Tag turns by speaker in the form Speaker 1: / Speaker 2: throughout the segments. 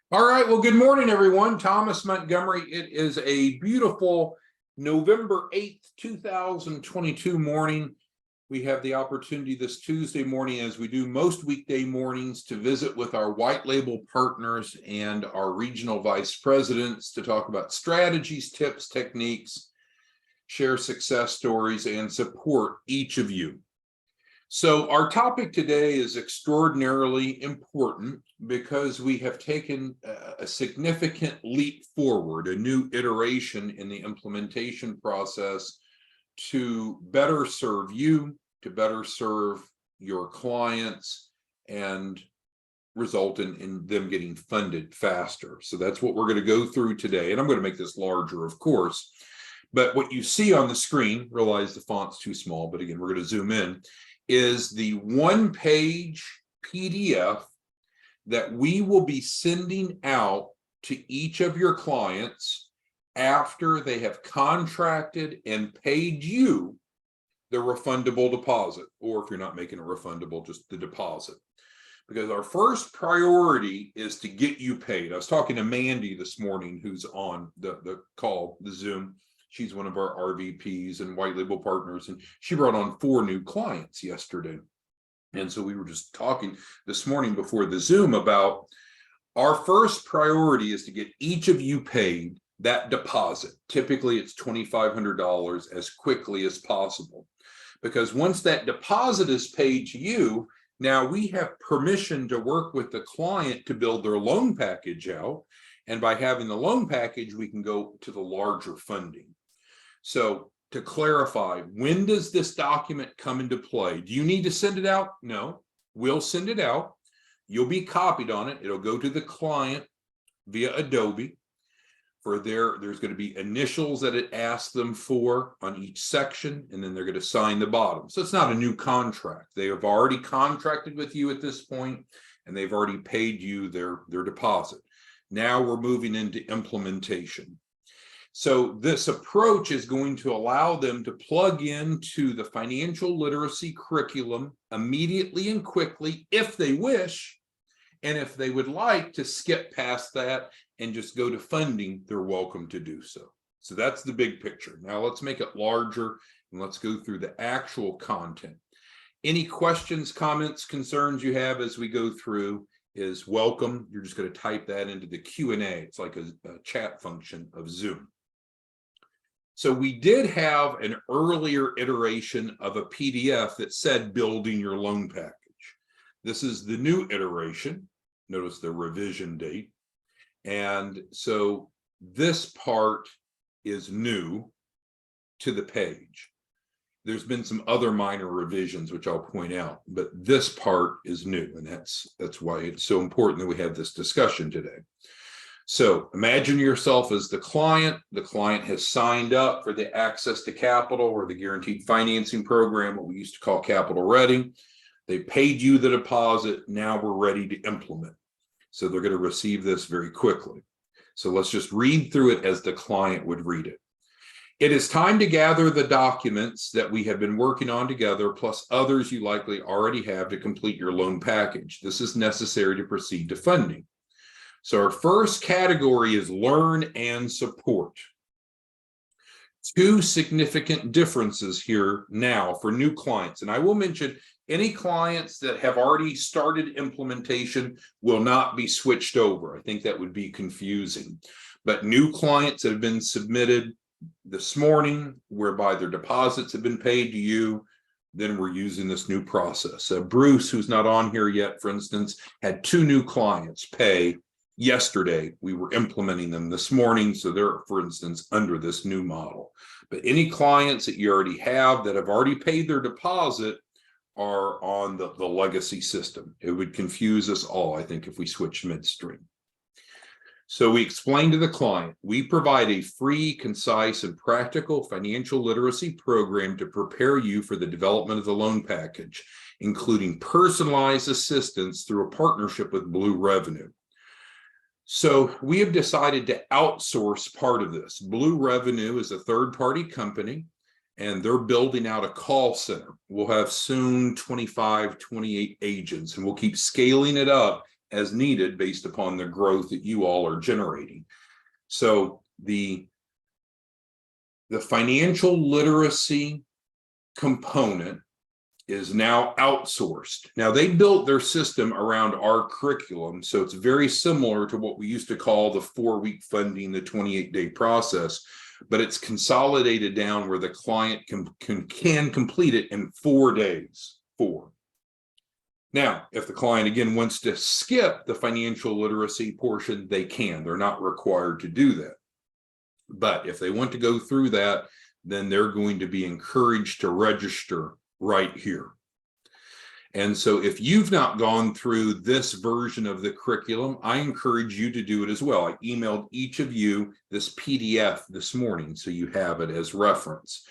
Speaker 1: All right. Well, good morning, everyone. Thomas Montgomery. It is a beautiful November 8th, 2022 morning. We have the opportunity this Tuesday morning, as we do most weekday mornings, to visit with our white label partners and our regional vice presidents to talk about strategies, tips, techniques, share success stories, and support each of you. So our topic today is extraordinarily important because we have taken a significant leap forward, a new iteration in the implementation process to better serve you, to better serve your clients, and result in them getting funded faster. So that's what we're going to go through today. And I'm going to make this larger, of course. But what you see on the screen, realize the font's too small, but again, we're going to zoom in, is the one-page PDF that we will be sending out to each of your clients after they have contracted and paid you the refundable deposit, or if you're not making it refundable, just the deposit. Because our first priority is to get you paid. I was talking to Mandy this morning, who's on the call, the Zoom. She's one of our RVPs and white label partners, and she brought on 4 new clients yesterday. And so we were just talking this morning before the Zoom about our first priority is to get each of you paid that deposit. Typically, it's $2,500 as quickly as possible. Because once that deposit is paid to you, now we have permission to work with the client to build their loan package out. And by having the loan package, we can go to the larger funding. So to clarify, when does this document come into play? Do you need to send it out? No, we'll send it out. You'll be copied on it. It'll go to the client via Adobe. There's going to be initials that it asks them for on each section, and then they're going to sign the bottom. So it's not a new contract. They have already contracted with you at this point, and they've already paid you their deposit. Now we're moving into implementation. So this approach is going to allow them to plug into the financial literacy curriculum immediately and quickly if they wish. And if they would like to skip past that and just go to funding, they're welcome to do so. So that's the big picture. Now let's make it larger and let's go through the actual content. Any questions, comments, concerns you have as we go through is welcome. You're just going to type that into the Q&A. It's like a chat function of Zoom. So we did have an earlier iteration of a PDF that said building your loan package. This is the new iteration. Notice the revision date. And so this part is new to the page. There's been some other minor revisions, which I'll point out, but this part is new. And that's why it's so important that we have this discussion today. So imagine yourself as the client. The client has signed up for the access to capital or the guaranteed financing program, what we used to call Capital Ready. They paid you the deposit. Now we're ready to implement. So they're going to receive this very quickly. So let's just read through it as the client would read it. It is time to gather the documents that we have been working on together, plus others you likely already have to complete your loan package. This is necessary to proceed to funding. So our first category is learn and support. 2 significant differences here now for new clients. And I will mention any clients that have already started implementation will not be switched over. I think that would be confusing. But new clients that have been submitted this morning, whereby their deposits have been paid to you, then we're using this new process. Bruce, who's not on here yet, for instance, had 2 new clients pay yesterday. We were implementing them this morning. So they're, for instance, under this new model. But any clients that you already have that have already paid their deposit are on the legacy system. It would confuse us all, I think, if we switch midstream. So we explain to the client, we provide a free, concise, and practical financial literacy program to prepare you for the development of the loan package, including personalized assistance through a partnership with Blue Revenue. So we have decided to outsource part of this. Blue Revenue is a third-party company, and they're building out a call center. We'll have soon 25, 28 agents, and we'll keep scaling it up as needed based upon the growth that you all are generating. So the financial literacy component is now outsourced. Now they built their system around our curriculum, so it's very similar to what we used to call the 4-week funding, the 28-day process, but it's consolidated down where the client can complete it in 4 days. 4. Now, if the client again wants to skip the financial literacy portion, they can. They're not required to do that. But if they want to go through that, then they're going to be encouraged to register right here. And so if you've not gone through this version of the curriculum, I encourage you to do it as well. I emailed each of you this PDF this morning, so you have it as reference.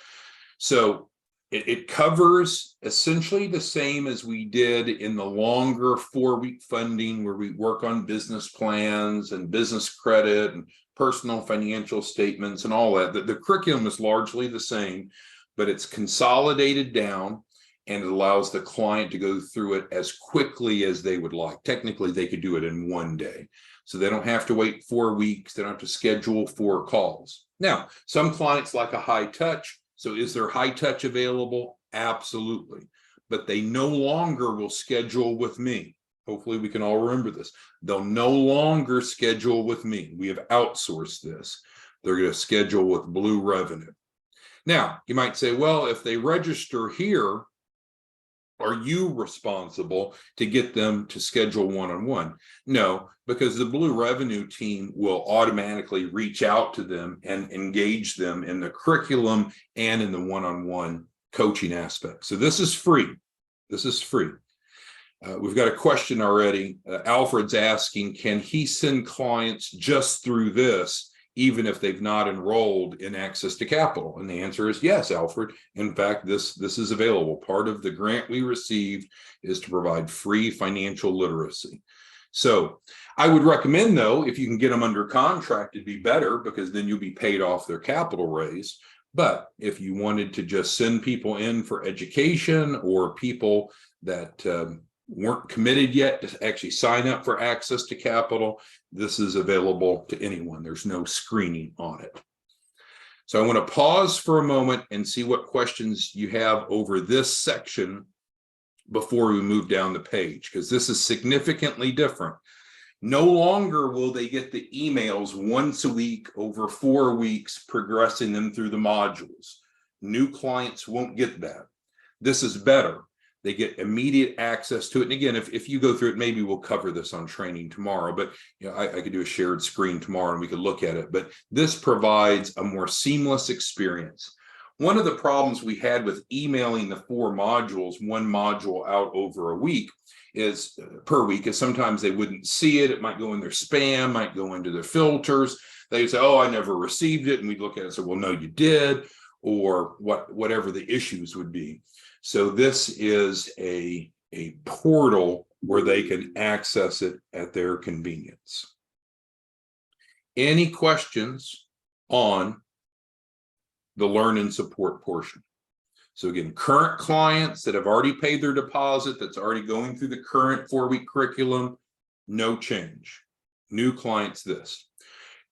Speaker 1: So it covers essentially the same as we did in the longer 4-week funding, where we work on business plans and business credit and personal financial statements and all that. The curriculum is largely the same, but it's consolidated down, and it allows the client to go through it as quickly as they would like. Technically, they could do it in 1 day. So they don't have to wait 4 weeks. They don't have to schedule 4 calls. Now, some clients like a high touch. So is there high touch available? Absolutely. But they no longer will schedule with me. Hopefully we can all remember this. They'll no longer schedule with me. We have outsourced this. They're going to schedule with Blue Revenue. Now, you might say, well, if they register here, are you responsible to get them to schedule one-on-one? No, because the Blue Revenue team will automatically reach out to them and engage them in the curriculum and in the one-on-one coaching aspect. So this is free. This is free. We've got a question already. Alfred's asking, can he send clients just through this, even if they've not enrolled in Access to Capital? And the answer is yes, Alfred. In fact, this is available. Part of the grant we received is to provide free financial literacy. So I would recommend, though, if you can get them under contract, it'd be better, because then you'll be paid off their capital raise. But if you wanted to just send people in for education, or people that weren't committed yet to actually sign up for Access to Capital, this is available to anyone. There's no screening on it. So I want to pause for a moment and see what questions you have over this section before we move down the page, because this is significantly different. No longer will they get the emails once a week over 4 weeks, progressing them through the modules. New clients won't get that. This is better. They get immediate access to it. And again, if you go through it, maybe we'll cover this on training tomorrow, but you know, I could do a shared screen tomorrow and we could look at it. But this provides a more seamless experience. One of the problems we had with emailing the 4 modules, one module out over a week, is per week, is sometimes they wouldn't see it. It might go in their spam, might go into their filters. They'd say, oh, I never received it. And we'd look at it and say, well, no, you did, or whatever the issues would be. So this is a portal where they can access it at their convenience. Any questions on the learn and support portion? So again, current clients that have already paid their deposit, that's already going through the current 4-week curriculum, no change. New clients, this.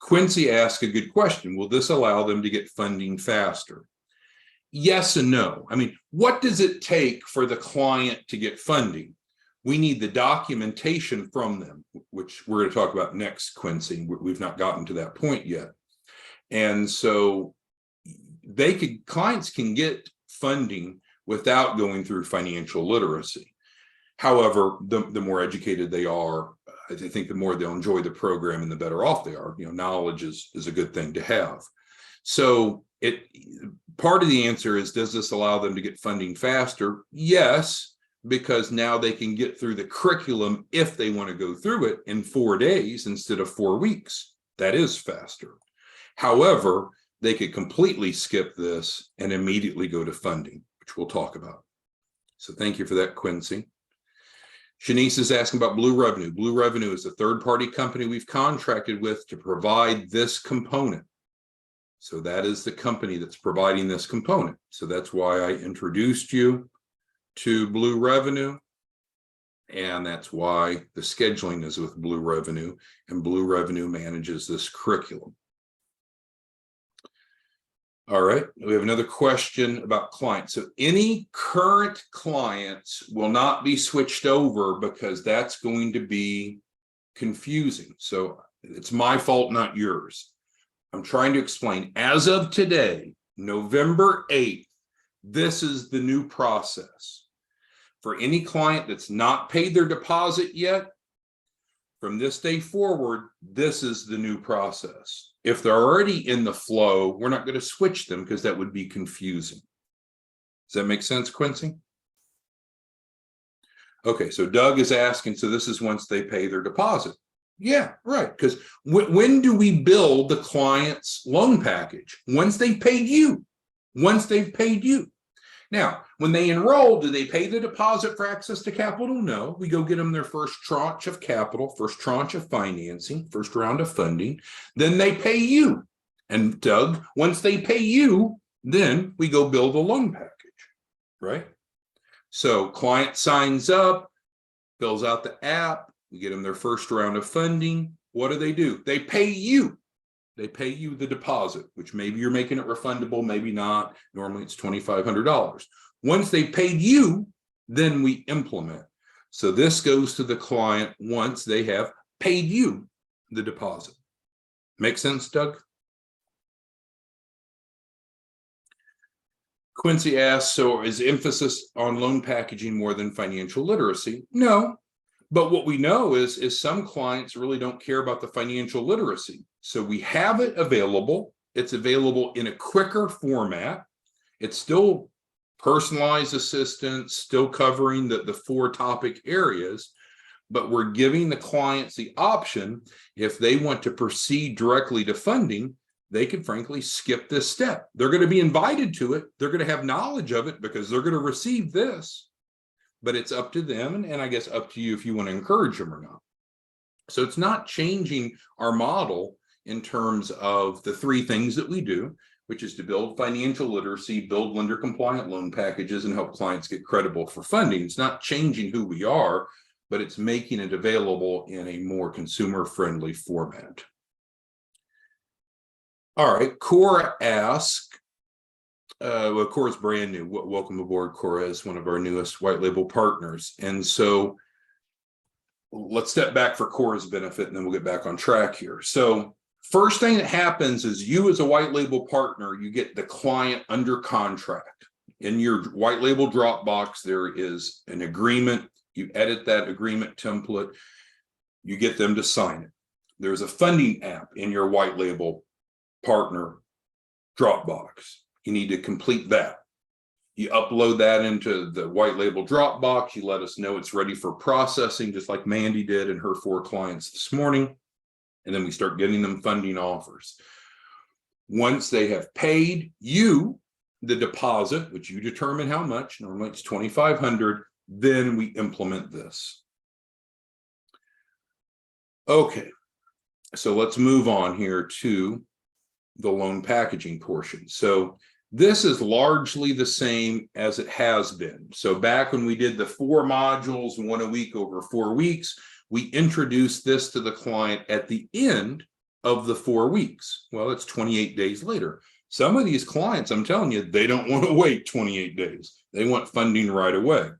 Speaker 1: Quincy asked a good question. Will this allow them to get funding faster? Yes and no. I mean, what does it take for the client to get funding? We need the documentation from them, which we're going to talk about next, Quincy. We've not gotten to that point yet. And so clients can get funding without going through financial literacy. However, the more educated they are, I think the more they'll enjoy the program and the better off they are. You know, knowledge is a good thing to have. So part of the answer is, does this allow them to get funding faster? Yes, because now they can get through the curriculum, if they want to go through it, in 4 days instead of 4 weeks. That is faster. However, they could completely skip this and immediately go to funding, which we'll talk about. So thank you for that, Quincy. Shanice is asking about Blue Revenue. Blue Revenue is a third-party company we've contracted with to provide this component. So that is the company that's providing this component. So that's why I introduced you to Blue Revenue. And that's why the scheduling is with Blue Revenue, and Blue Revenue manages this curriculum. All right, we have another question about clients. So any current clients will not be switched over because that's going to be confusing. So it's my fault, not yours. I'm trying to explain, as of today, November 8th, this is the new process. For any client that's not paid their deposit yet, from this day forward, this is the new process. If they're already in the flow, we're not going to switch them because that would be confusing. Does that make sense, Quincy? Okay, so Doug is asking, so this is once they pay their deposit. Yeah, right. Because when do we build the client's loan package? Once they've paid you. Once they've paid you. Now, when they enroll, do they pay the deposit for access to capital? No. We go get them their first tranche of capital, first tranche of financing, first round of funding. Then they pay you. And Doug, once they pay you, then we go build a loan package, right? So client signs up, fills out the app, we get them their first round of funding. What do? They pay you. They pay you the deposit, which maybe you're making it refundable, maybe not. Normally it's $2,500. Once they paid you, then we implement. So this goes to the client once they have paid you the deposit. Make sense, Doug? Quincy asks, so is emphasis on loan packaging more than financial literacy? No. But what we know is some clients really don't care about the financial literacy. So we have it available. It's available in a quicker format. It's still personalized assistance, still covering the 4 topic areas, but we're giving the clients the option, if they want to proceed directly to funding, they can frankly skip this step. They're going to be invited to it. They're going to have knowledge of it because they're going to receive this. But it's up to them, and I guess up to you if you want to encourage them or not. So it's not changing our model in terms of the 3 things that we do, which is to build financial literacy, build lender compliant loan packages, and help clients get credible for funding. It's not changing who we are, but it's making it available in a more consumer-friendly format. All right, Cora asks, well, Cora's brand new. Welcome aboard, Cora, as one of our newest white label partners. And so let's step back for Cora's benefit, and then we'll get back on track here. So first thing that happens is you as a white label partner, you get the client under contract. In your white label Dropbox, there is an agreement. You edit that agreement template. You get them to sign it. There's a funding app in your white label partner Dropbox. You need to complete that. You upload that into the white label Dropbox. You let us know it's ready for processing, just like Mandy did and her 4 clients this morning. And then we start getting them funding offers. Once they have paid you the deposit, which you determine how much, normally it's $2,500, then we implement this. Okay, so let's move on here to the loan packaging portion. So this is largely the same as it has been. So back when we did the 4 modules, 1 a week over 4 weeks, we introduced this to the client at the end of the 4 weeks. Well, it's 28 days later. Some of these clients, I'm telling you, they don't want to wait 28 days. They want funding right away.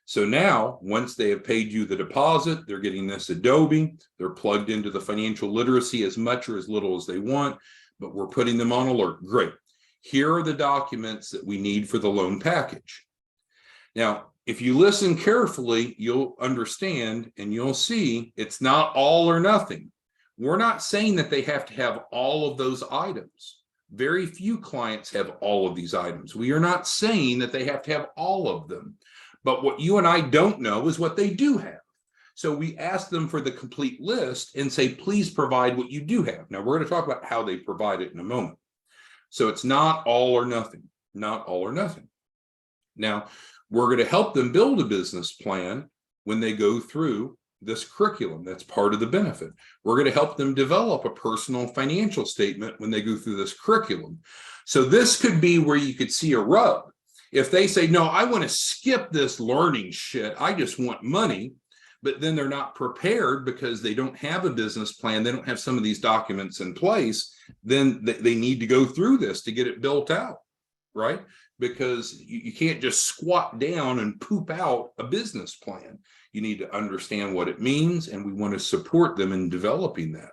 Speaker 1: So now, once they have paid you the deposit, they're getting this Adobe. They're plugged into the financial literacy as much or as little as they want, but we're putting them on alert. Great. Here are the documents that we need for the loan package. Now, if you listen carefully, you'll understand and you'll see it's not all or nothing. We're not saying that they have to have all of those items. Very few clients have all of these items. We are not saying that they have to have all of them. But what you and I don't know is what they do have. So we ask them for the complete list and say, please provide what you do have. Now, we're going to talk about how they provide it in a moment. So it's not all or nothing, not all or nothing. Now, we're going to help them build a business plan when they go through this curriculum. That's part of the benefit. We're going to help them develop a personal financial statement when they go through this curriculum. So this could be where you could see a rub. If they say, no, I want to skip this learning shit, I just want money, but then they're not prepared because they don't have a business plan. They don't have some of these documents in place. Then they need to go through this to get it built out, right? Because you can't just squat down and poop out a business plan. You need to understand what it means, and we want to support them in developing that.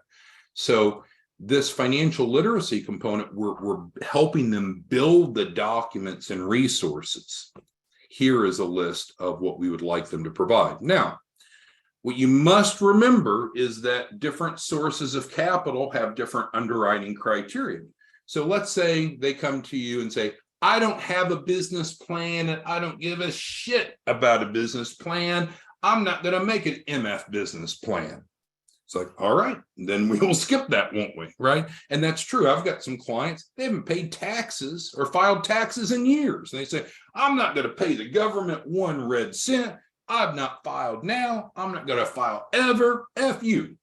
Speaker 1: So this financial literacy component, we're helping them build the documents and resources. Here is a list of what we would like them to provide. Now, what you must remember is that different sources of capital have different underwriting criteria. So let's say they come to you and say, I don't have a business plan and I don't give a shit about a business plan. I'm not going to make an MF business plan. It's like, all right, then we will skip that, won't we? Right? And that's true. I've got some clients, they haven't paid taxes or filed taxes in years. And they say, I'm not going to pay the government 1 red cent. I've not filed now. I'm not going to file ever. F you.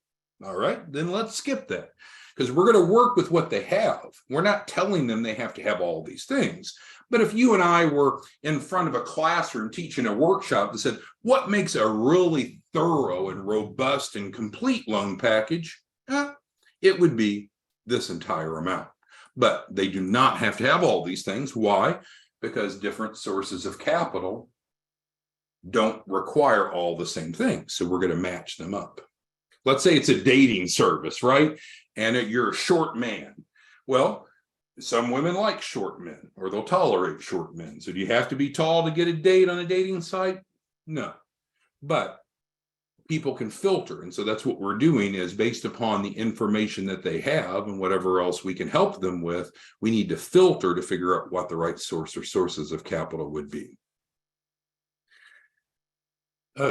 Speaker 1: All right, then let's skip that, because we're going to work with what they have. We're not telling them they have to have all these things. But if you and I were in front of a classroom teaching a workshop that said, what makes a really thorough and robust and complete loan package? It would be this entire amount. But they do not have to have all these things. Why? Because different sources of capital don't require all the same things. So we're going to match them up. Let's say it's a dating service, right? And you're a short man. Well, some women like short men, or they'll tolerate short men. So do you have to be tall to get a date on a dating site? No. But people can filter. And so that's what we're doing, is based upon the information that they have and whatever else we can help them with, we need to filter to figure out what the right source or sources of capital would be.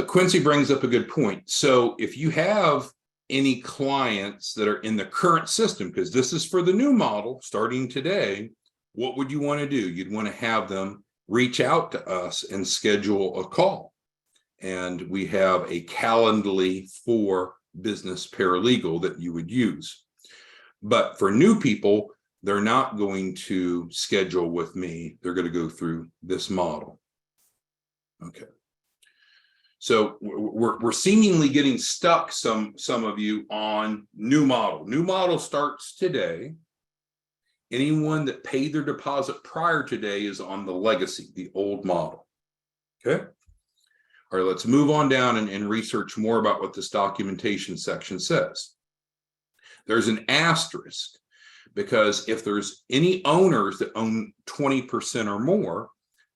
Speaker 1: Quincy brings up a good point. So if you have any clients that are in the current system, because this is for the new model starting today, what would you want to do? You'd want to have them reach out to us and schedule a call. And we have a Calendly for business paralegal that you would use. But for new people, they're not going to schedule with me. They're going to go through this model. Okay. So we're seemingly getting stuck, some of you, on new model. New model starts today. Anyone that paid their deposit prior today is on the legacy, the old model. Okay. All right, let's move on down and research more about what this documentation section says. There's an asterisk, because if there's any owners that own 20% or more,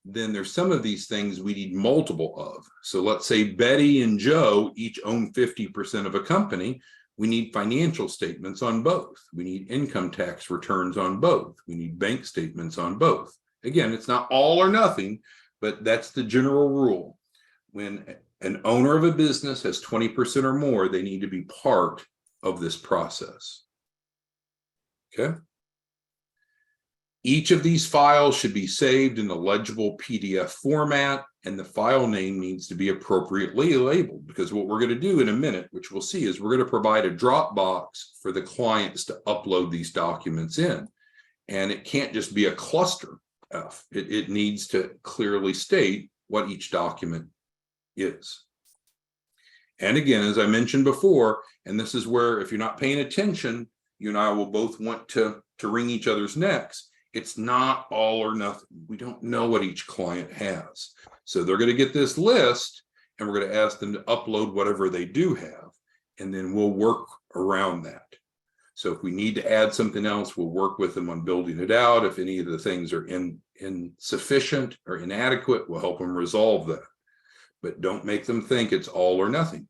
Speaker 1: then there's some of these things we need multiple of. So let's say Betty and Joe each own 50% of a company. We need financial statements on both. We need income tax returns on both. We need bank statements on both. Again, it's not all or nothing, but that's the general rule. When an owner of a business has 20% or more, they need to be part of this process. Okay. Each of these files should be saved in a legible PDF format, and the file name needs to be appropriately labeled, because what we're going to do in a minute, which we'll see, is we're going to provide a Dropbox for the clients to upload these documents in. And it can't just be a cluster F. It needs to clearly state what each document is. And again, as I mentioned before, and this is where, if you're not paying attention, you and I will both want to wring each other's necks. It's not all or nothing. We don't know what each client has. So they're going to get this list, and we're going to ask them to upload whatever they do have, and then we'll work around that. So if we need to add something else, we'll work with them on building it out. If any of the things are insufficient or inadequate, we'll help them resolve that. But don't make them think it's all or nothing.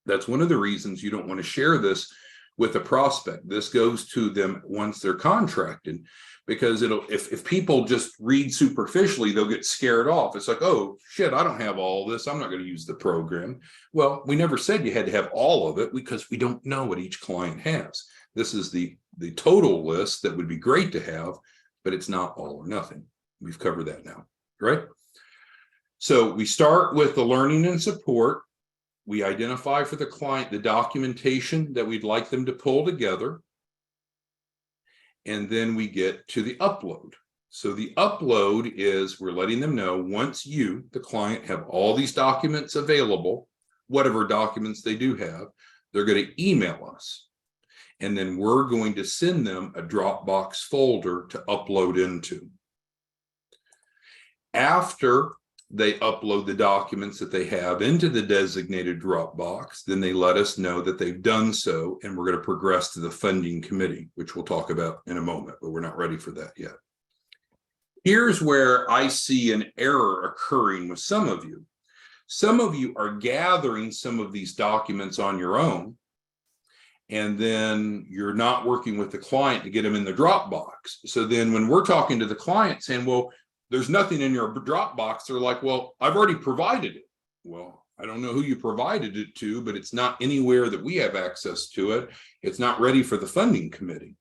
Speaker 1: That's one of the reasons you don't want to share this with a prospect. This goes to them once they're contracted, because if people just read superficially, they'll get scared off. It's like, oh shit, I don't have all this, I'm not going to use the program. Well, we never said you had to have all of it, because we don't know what each client has. This is the total list that would be great to have, but it's not all or nothing. We've covered that now, right? So we start with the learning and support. We identify for the client the documentation that we'd like them to pull together. And then we get to the upload. So the upload is, we're letting them know, once you, the client, have all these documents available, whatever documents they do have, they're going to email us. And then we're going to send them a Dropbox folder to upload into. After they upload the documents that they have into the designated Dropbox, then they let us know that they've done so, and we're going to progress to the funding committee, which we'll talk about in a moment, but we're not ready for that yet. Here's where I see an error occurring with some of you. Some of you are gathering some of these documents on your own, and then you're not working with the client to get them in the Dropbox. So then when we're talking to the client saying, well, there's nothing in your Dropbox, they're like, well, I've already provided it. Well, I don't know who you provided it to, but it's not anywhere that we have access to it. It's not ready for the funding committee.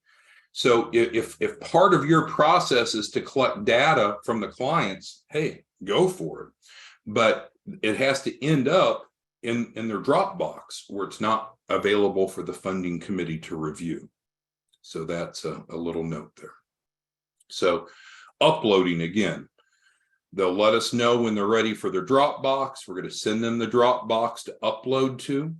Speaker 1: So if part of your process is to collect data from the clients, hey, go for it. But it has to end up in their Dropbox where it's not available for the funding committee to review. So that's a little note there. So uploading again, they'll let us know when they're ready for their Dropbox. We're going to send them the Dropbox to upload to.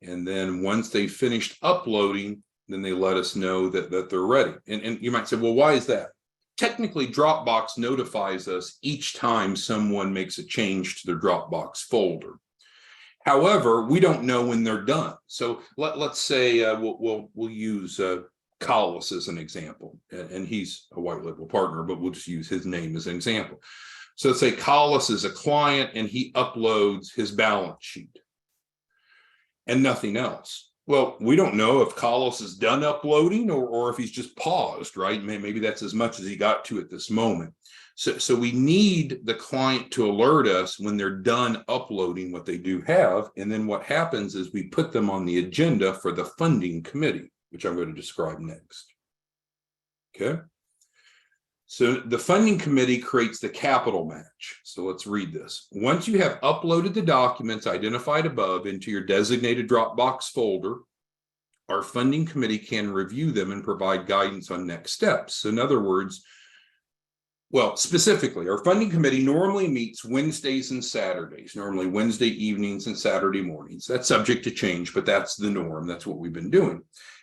Speaker 1: And then once they finished uploading, then they let us know that they're ready. And you might say, well, why is that? Technically, Dropbox notifies us each time someone makes a change to their Dropbox folder. However, we don't know when they're done. So let's say we'll use Collis as an example, and he's a white label partner, but we'll just use his name as an example. So let's say Collis is a client and he uploads his balance sheet and nothing else. Well, we don't know if Collis is done uploading or if he's just paused, right? Maybe that's as much as he got to at this moment. So we need the client to alert us when they're done uploading what they do have. And then what happens is we put them on the agenda for the funding committee, which I'm going to describe next. Okay. So the funding committee creates the capital match. So let's read this. Once you have uploaded the documents identified above into your designated Dropbox folder, our funding committee can review them and provide guidance on next steps. So in other words, well, specifically, our funding committee normally meets Wednesdays and Saturdays, normally Wednesday evenings and Saturday mornings. That's subject to change, but that's the norm. That's what we've been doing.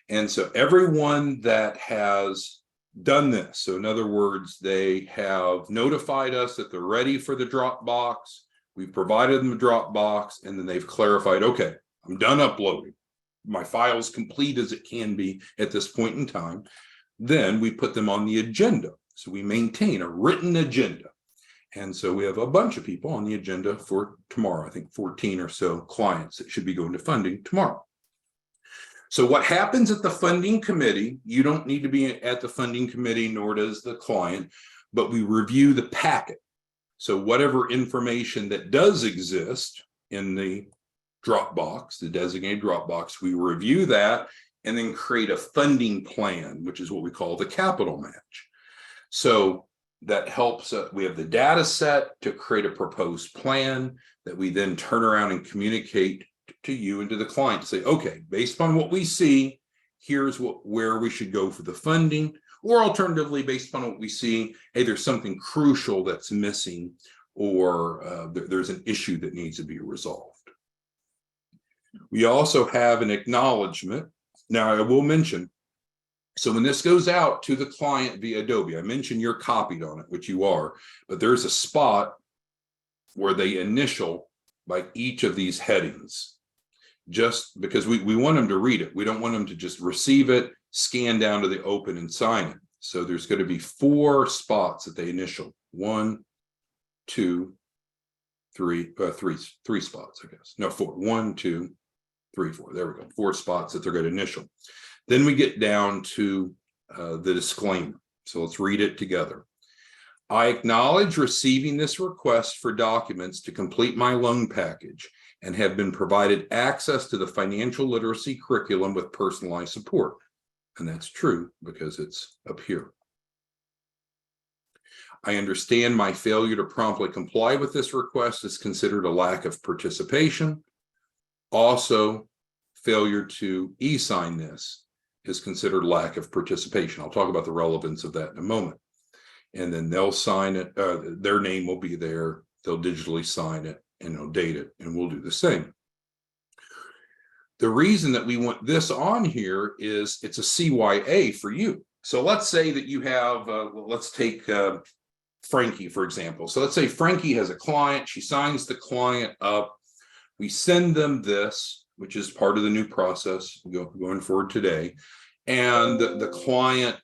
Speaker 1: And so everyone that has done this, so in other words, they have notified us that they're ready for the Dropbox, we've provided them a Dropbox, and then they've clarified, okay, I'm done uploading. My file's complete as it can be at this point in time. Then we put them on the agenda. So we maintain a written agenda. And so we have a bunch of people on the agenda for tomorrow. I think 14 or so clients that should be going to funding tomorrow. So what happens at the funding committee, you don't need to be at the funding committee, nor does the client, but we review the packet. So whatever information that does exist in the Dropbox, the designated Dropbox, we review that and then create a funding plan, which is what we call the capital match. So that helps, we have the data set to create a proposed plan that we then turn around and communicate to you and to the client to say, okay, based on what we see, here's where we should go for the funding, or alternatively, based on what we see, hey, there's something crucial that's missing, or there's an issue that needs to be resolved. We also have an acknowledgement. Now, I will mention, so when this goes out to the client via Adobe, I mentioned you're copied on it, which you are, but there's a spot where they initial by each of these headings, just because we want them to read it. We don't want them to just receive it, scan down to the open and sign it. So there's going to be 4 spots that they initial. 1, 2, 3, 3 spots, I guess. No, 4. 1, 2, 3, 4. There we go. 4 spots that they're going to initial. Then we get down to the disclaimer. So let's read it together. I acknowledge receiving this request for documents to complete my loan package and have been provided access to the financial literacy curriculum with personalized support. And that's true because it's up here. I understand my failure to promptly comply with this request is considered a lack of participation. Also, failure to e-sign this is considered lack of participation. I'll talk about the relevance of that in a moment. And then they'll sign it, their name will be there, they'll digitally sign it, and it'll date it, and we'll do the same. The reason that we want this on here is it's a CYA for you. So let's say that you have, let's take Frankie, for example. So let's say Frankie has a client, she signs the client up. We send them this, which is part of the new process going forward today. And the client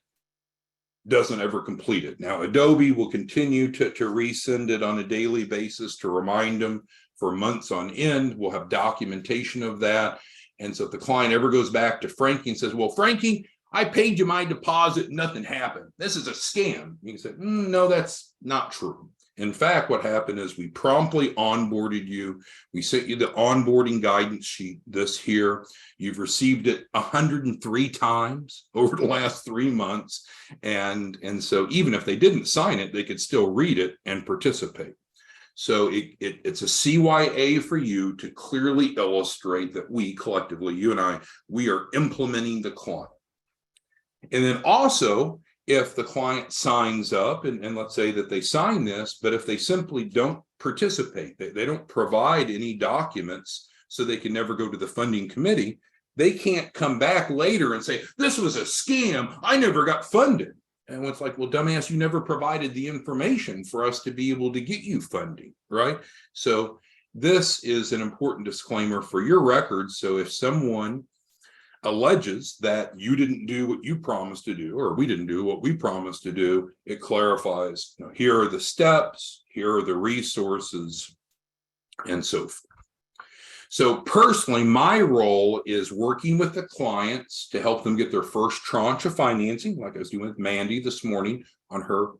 Speaker 1: doesn't ever complete it. Now, Adobe will continue to resend it on a daily basis to remind them for months on end. We'll have documentation of that. And so if the client ever goes back to Frankie and says, well, Frankie, I paid you my deposit, nothing happened, this is a scam, you can say, no, that's not true. In fact, what happened is we promptly onboarded you. We sent you the onboarding guidance sheet, this here. You've received it 103 times over the last 3 months. And so even if they didn't sign it, they could still read it and participate. So it's a CYA for you to clearly illustrate that we collectively, you and I, we are implementing the client. And then also, if the client signs up and let's say that they sign this, but if they simply don't participate, they don't provide any documents, so they can never go to the funding committee, they can't come back later and say, this was a scam, I never got funded. And it's like, well, dumbass, you never provided the information for us to be able to get you funding, right? So this is an important disclaimer for your records. So if someone alleges that you didn't do what you promised to do, or we didn't do what we promised to do, it clarifies, here are the steps, here are the resources, and so forth. So personally, my role is working with the clients to help them get their first tranche of financing, like I was doing with Mandy this morning on her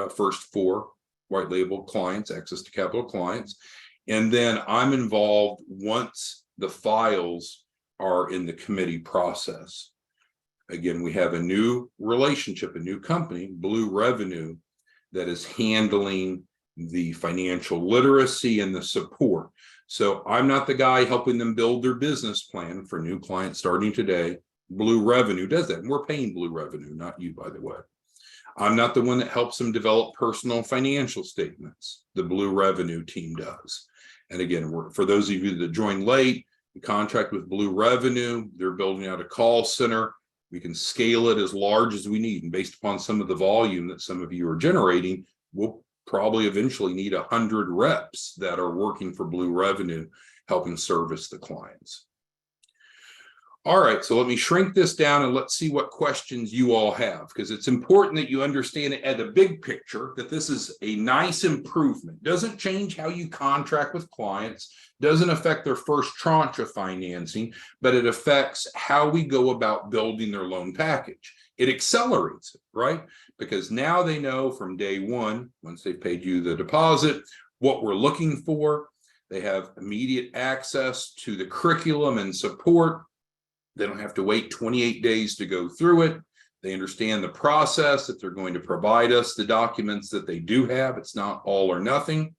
Speaker 1: first 4 white label clients, access to capital clients. And then I'm involved once the files are in the committee process. Again, we have a new relationship, a new company, Blue Revenue, that is handling the financial literacy and the support. So I'm not the guy helping them build their business plan for new clients starting today. Blue Revenue does that, and we're paying Blue Revenue, not you, by the way. I'm not the one that helps them develop personal financial statements. The Blue Revenue team does. And again, for those of you that joined late, we contract with Blue Revenue. They're building out a call center. We can scale it as large as we need. And based upon some of the volume that some of you are generating, we'll probably eventually need 100 reps that are working for Blue Revenue, helping service the clients. All right, so let me shrink this down and let's see what questions you all have, because it's important that you understand it at the big picture, that this is a nice improvement. Doesn't change how you contract with clients, doesn't affect their first tranche of financing, but it affects how we go about building their loan package. It accelerates it, right? Because now they know from day one, once they've paid you the deposit, what we're looking for. They have immediate access to the curriculum and support. They don't have to wait 28 days to go through it. They understand the process, that they're going to provide us the documents that they do have. It's not all or nothing.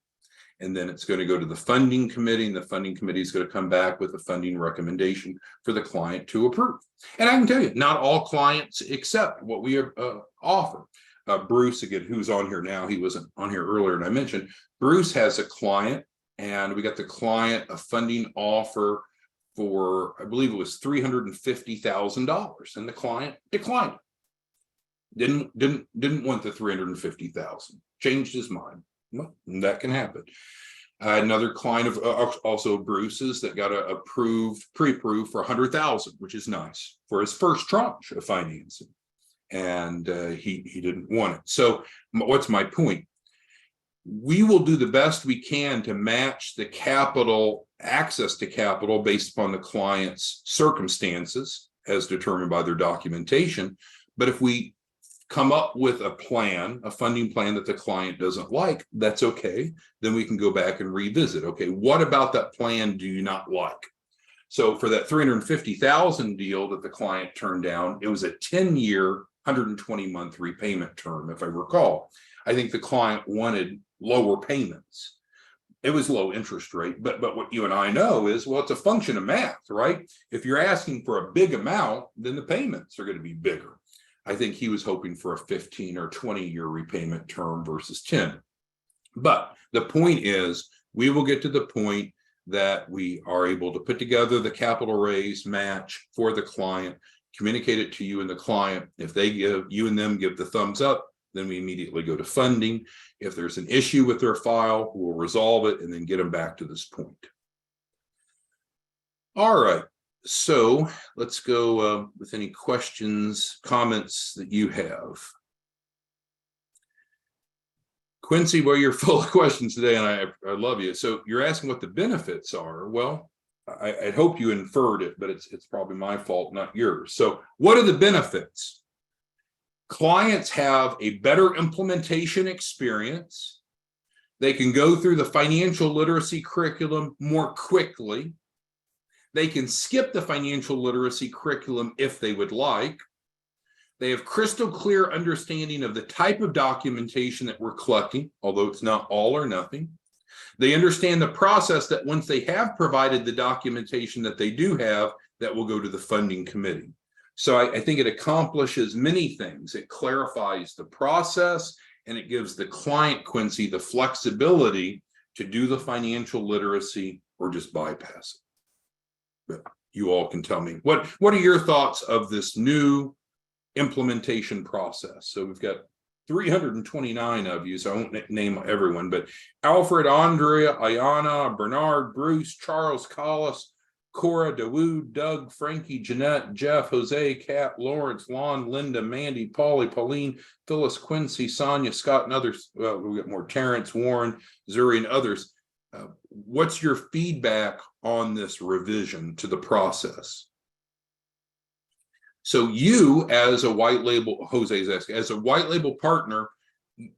Speaker 1: And then it's going to go to the funding committee, and the funding committee is going to come back with a funding recommendation for the client to approve. And I can tell you, not all clients accept what we offer. Bruce, again, who's on here now, he wasn't on here earlier, and I mentioned, Bruce has a client, and we got the client a funding offer for, I believe it was $350,000, and the client declined it. Didn't want the $350,000. Changed his mind. Well, that can happen. Another client of also Bruce's that got pre-approved for $100,000, which is nice, for his first tranche of financing, and he didn't want it. So what's my point? We will do the best we can to match the capital, access to capital, based upon the client's circumstances as determined by their documentation. But if we come up with a plan, a funding plan that the client doesn't like, that's okay. Then we can go back and revisit. Okay, what about that plan do you not like? So for that $350,000 deal that the client turned down, it was a 10-year, 120-month repayment term, if I recall. I think the client wanted lower payments. It was low interest rate, but what you and I know is, well, it's a function of math, right? If you're asking for a big amount, then the payments are going to be bigger. I think he was hoping for a 15 or 20-year repayment term versus 10. But the point is, we will get to the point that we are able to put together the capital raise match for the client, communicate it to you and the client. If they give, you and them give the thumbs up, then we immediately go to funding. If there's an issue with their file, we'll resolve it and then get them back to this point. All right, so let's go with any questions, comments that you have. Quincy, well, you're full of questions today, and I love you. So you're asking what the benefits are. Well, I hope you inferred it, but it's probably my fault, not yours. So what are the benefits? Clients have a better implementation experience. They can go through the financial literacy curriculum more quickly. They can skip the financial literacy curriculum if they would like. They have crystal clear understanding of the type of documentation that we're collecting, although it's not all or nothing. They understand the process that once they have provided the documentation that they do have, that will go to the funding committee. So I think it accomplishes many things. It clarifies the process, and it gives the client, Quincy, the flexibility to do the financial literacy or just bypass it. But you all can tell me, what are your thoughts of this new implementation process? So we've got 329 of you, so I won't name everyone, but Alfred, Andrea, Ayana, Bernard, Bruce, Charles, Collis, Cora, Dawood, Doug, Frankie, Jeanette, Jeff, Jose, Kat, Lawrence, Lon, Linda, Mandy, Polly, Pauline, Phyllis, Quincy, Sonia, Scott, and others. Well, we got more, Terrence, Warren, Zuri, and others. What's your feedback on this revision to the process? So you, as a white label, Jose's asking, as a white label partner,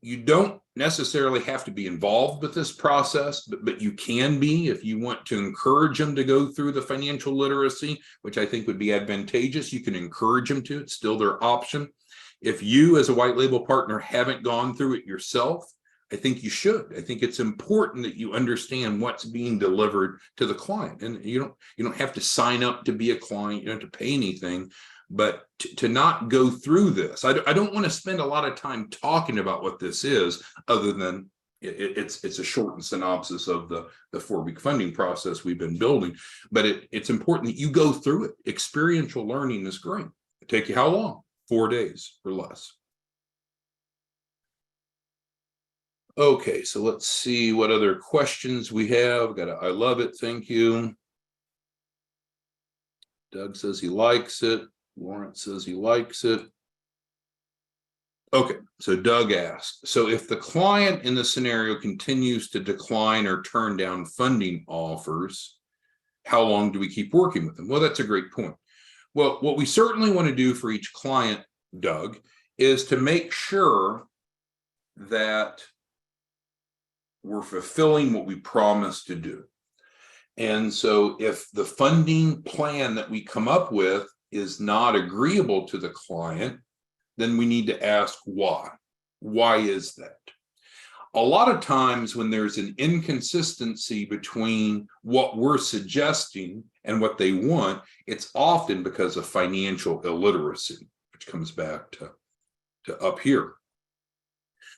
Speaker 1: you don't necessarily have to be involved with this process, but you can be if you want to encourage them to go through the financial literacy, which I think would be advantageous. You can encourage them to, it's still their option. If you, as a white label partner, haven't gone through it yourself, I think you should. I think it's important that you understand what's being delivered to the client. And you don't have to sign up to be a client, you don't have to pay anything. But to not go through this, I don't want to spend a lot of time talking about what this is, other than it's a shortened synopsis of the 4-week funding process we've been building. But it's important that you go through it. Experiential learning is great. It take you how long? 4 days or less. Okay, so let's see what other questions we have. I love it. Thank you. Doug says he likes it. Lawrence says he likes it. Okay, so Doug asked, so if the client in the scenario continues to decline or turn down funding offers, how long do we keep working with them? Well, that's a great point. Well, what we certainly want to do for each client, Doug, is to make sure that we're fulfilling what we promised to do. And so if the funding plan that we come up with is not agreeable to the client, then we need to ask why. Why is that? A lot of times when there's an inconsistency between what we're suggesting and what they want, it's often because of financial illiteracy, which comes back to up here.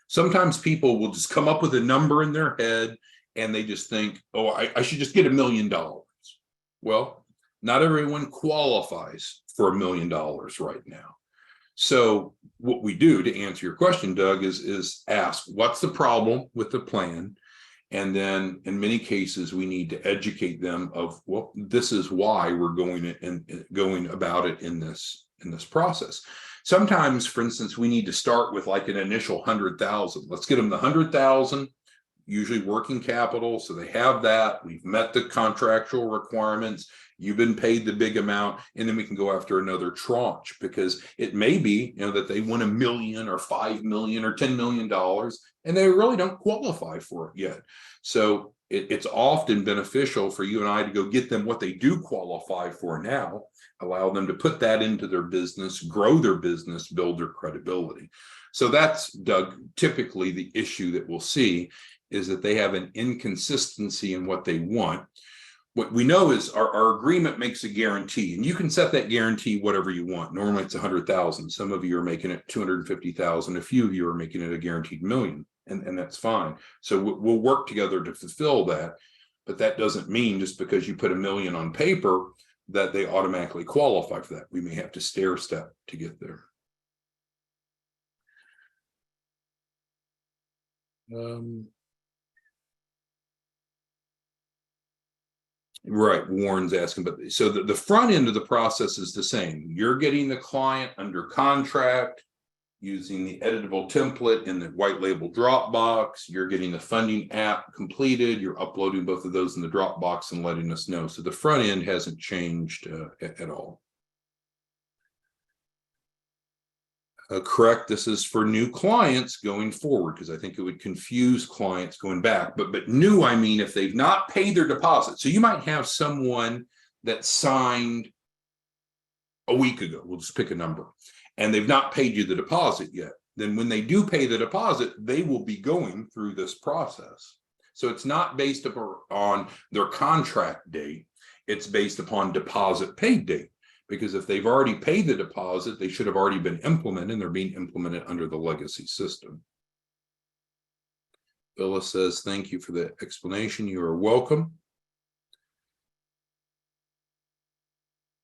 Speaker 1: Sometimes people will just come up with a number in their head and they just think, oh, I should just get $1 million. Well, not everyone qualifies for $1 million right now. So what we do, to answer your question, Doug, is ask, what's the problem with the plan? And then in many cases, we need to educate them of, well, this is why we're going about it in this process. Sometimes, for instance, we need to start with like an initial 100,000. Let's get them the 100,000, usually working capital. So they have that. We've met the contractual requirements. You've been paid the big amount, and then we can go after another tranche, because it may be, that they want $1 million or $5 million or $10 million, and they really don't qualify for it yet. So it's often beneficial for you and I to go get them what they do qualify for now, allow them to put that into their business, grow their business, build their credibility. So that's, Doug, typically the issue that we'll see is that they have an inconsistency in what they want. What we know is our agreement makes a guarantee, and you can set that guarantee whatever you want. Normally it's 100,000. Some of you are making it 250,000. A few of you are making it a guaranteed $1 million. and that's fine. So we'll work together to fulfill that. But that doesn't mean just because you put $1 million on paper that they automatically qualify for that. We may have to stair step to get there. Right, Warren's asking, but so the front end of the process is the same. You're getting the client under contract using the editable template in the white label Dropbox. You're getting the funding app completed. You're uploading both of those in the Dropbox and letting us know. So the front end hasn't changed at all. Correct. This is for new clients going forward, because I think it would confuse clients going back. But new, I mean, if they've not paid their deposit. So you might have someone that signed a week ago. We'll just pick a number, and they've not paid you the deposit yet. Then when they do pay the deposit, they will be going through this process. So it's not based upon their contract date. It's based upon deposit paid date. Because if they've already paid the deposit, they should have already been implemented, and they're being implemented under the legacy system. Phyllis says, thank you for the explanation. You are welcome.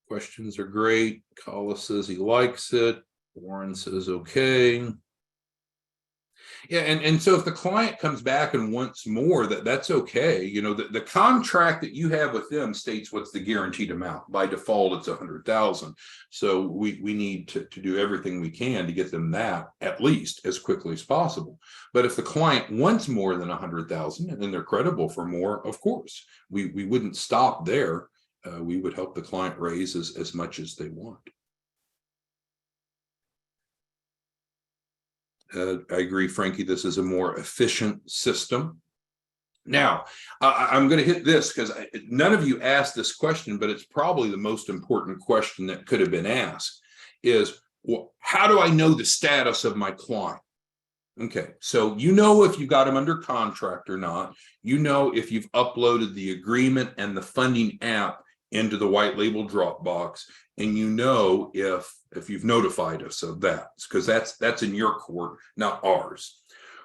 Speaker 1: Questions are great. Kala says he likes it. Warren says, okay. Yeah, and so if the client comes back and wants more, that's okay. You know, the contract that you have with them states what's the guaranteed amount. By default, it's 100,000. So we need to do everything we can to get them that at least as quickly as possible. But if the client wants more than 100,000 and they're credible for more, of course, we wouldn't stop there. We would help the client raise as much as they want. I agree, Frankie, this is a more efficient system. Now, I'm going to hit this because none of you asked this question, but it's probably the most important question that could have been asked is, well, how do I know the status of my client? Okay, so you know if you got them under contract or not. You know if you've uploaded the agreement and the funding app into the white label Dropbox, and you know if you've notified us of that, because that's in your court, not ours.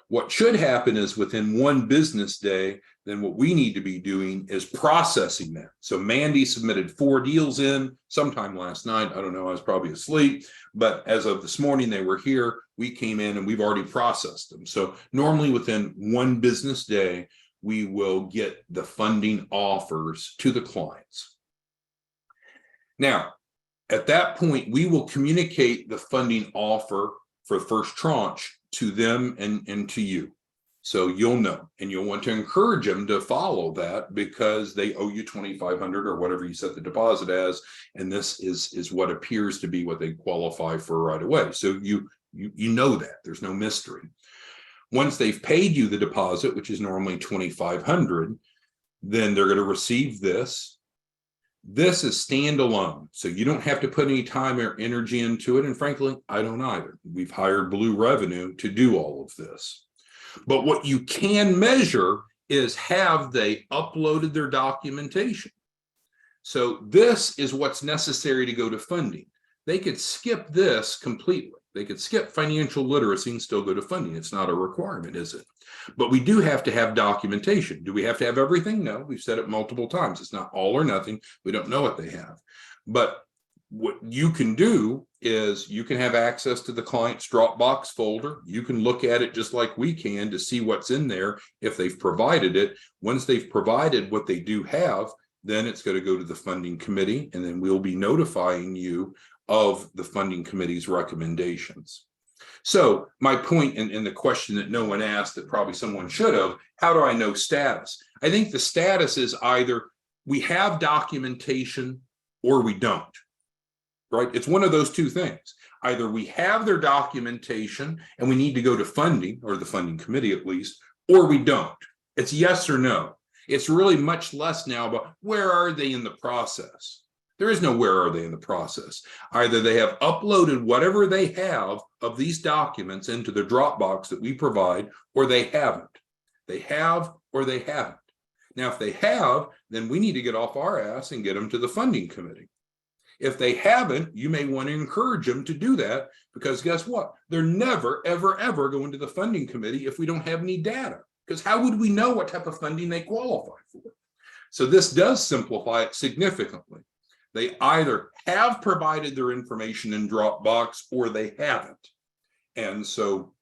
Speaker 1: What should happen is within 1 business day, then what we need to be doing is processing that. So Mandy submitted 4 deals in sometime last night. I don't know, I was probably asleep, but as of this morning, they were here. We came in and we've already processed them. So normally within 1 business day, we will get the funding offers to the clients. Now, at that point, we will communicate the funding offer for the first tranche to them and to you. So you'll know, and you'll want to encourage them to follow that because they owe you $2,500 or whatever you set the deposit as. And this is what appears to be what they qualify for right away. So you know that there's no mystery. Once they've paid you the deposit, which is normally $2,500, then they're going to receive this. This is standalone, so you don't have to put any time or energy into it. And frankly, I don't either. We've hired Blue Revenue to do all of this. But what you can measure is, have they uploaded their documentation? So this is what's necessary to go to funding. They could skip this completely. They could skip financial literacy and still go to funding. It's not a requirement, is it? But we do have to have documentation. Do we have to have everything? No, we've said it multiple times. It's not all or nothing. We don't know what they have. But what you can do is you can have access to the client's Dropbox folder. You can look at it just like we can to see what's in there if they've provided it. Once they've provided what they do have, then it's going to go to the funding committee, and then we'll be notifying you of the funding committee's recommendations. So my point in the question that no one asked that probably someone should have, how do I know status? I think the status is either we have documentation or we don't, right? It's one of those two things. Either we have their documentation and we need to go to funding, or the funding committee at least, or we don't. It's yes or no. It's really much less now about where are they in the process. There is no where are they in the process. Either they have uploaded whatever they have of these documents into the Dropbox that we provide, or they haven't. They have or they haven't. Now, if they have, then we need to get off our ass and get them to the funding committee. If they haven't, you may want to encourage them to do that, because guess what? They're never, ever, ever going to the funding committee if we don't have any data, because how would we know what type of funding they qualify for? So this does simplify it significantly. They either have provided their information in Dropbox or they haven't. And so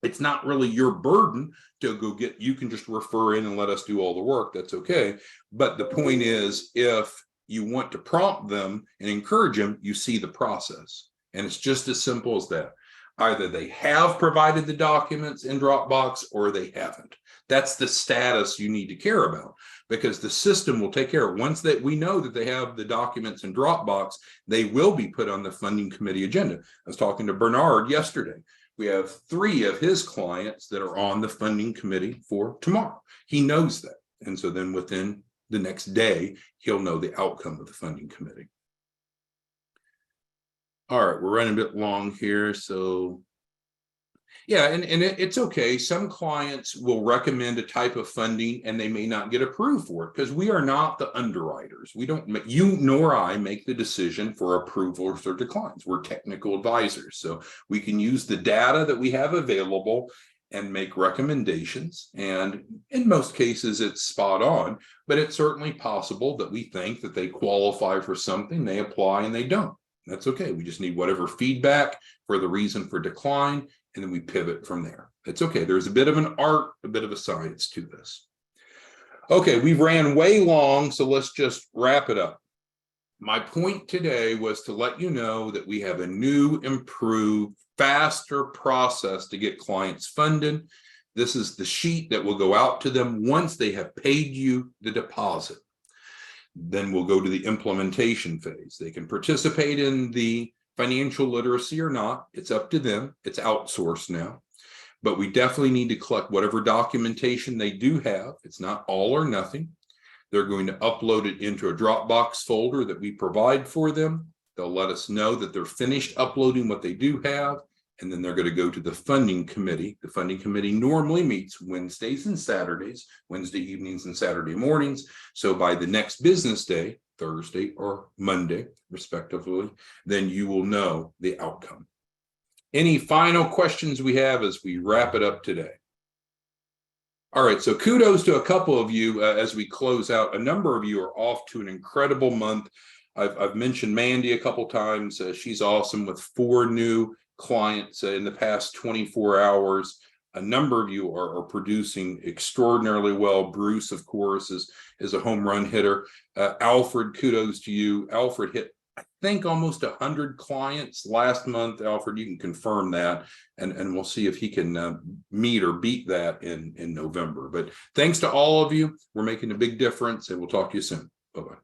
Speaker 1: it's not really your burden to go get, you can just refer in and let us do all the work. That's okay. But the point is, if you want to prompt them and encourage them, you see the process. And it's just as simple as that. Either they have provided the documents in Dropbox or they haven't. That's the status you need to care about, because the system will take care of it. Once that we know that they have the documents in Dropbox, they will be put on the funding committee agenda. I was talking to Bernard yesterday. We have 3 of his clients that are on the funding committee for tomorrow. He knows that. And so then within the next day, he'll know the outcome of the funding committee. All right, we're running a bit long here. So yeah, and it's okay. Some clients will recommend a type of funding and they may not get approved for it, because we are not the underwriters. We don't, you nor I make the decision for approvals or declines. We're technical advisors. So we can use the data that we have available and make recommendations. And in most cases, it's spot on, but it's certainly possible that we think that they qualify for something, they apply and they don't. That's okay. We just need whatever feedback for the reason for decline, and then we pivot from there. It's okay. There's a bit of an art, a bit of a science to this. Okay, we've ran way long, so let's just wrap it up. My point today was to let you know that we have a new, improved, faster process to get clients funded. This is the sheet that will go out to them once they have paid you the deposit. Then we'll go to the implementation phase. They can participate in the financial literacy or not. It's up to them. It's outsourced now. But we definitely need to collect whatever documentation they do have. It's not all or nothing. They're going to upload it into a Dropbox folder that we provide for them. They'll let us know that they're finished uploading what they do have, and then they're going to go to the funding committee. The funding committee normally meets Wednesdays and Saturdays, Wednesday evenings and Saturday mornings. So by the next business day, Thursday or Monday, respectively, then you will know the outcome. Any final questions we have as we wrap it up today? All right, so kudos to a couple of you as we close out. A number of you are off to an incredible month. I've mentioned Mandy a couple times. She's awesome with 4 new clients in the past 24 hours. A number of you are producing extraordinarily well. Bruce, of course, is a home run hitter. Alfred, kudos to you. Alfred hit, I think, almost 100 clients last month. Alfred, you can confirm that, and we'll see if he can meet or beat that in November. But thanks to all of you. We're making a big difference, and we'll talk to you soon. Bye-bye.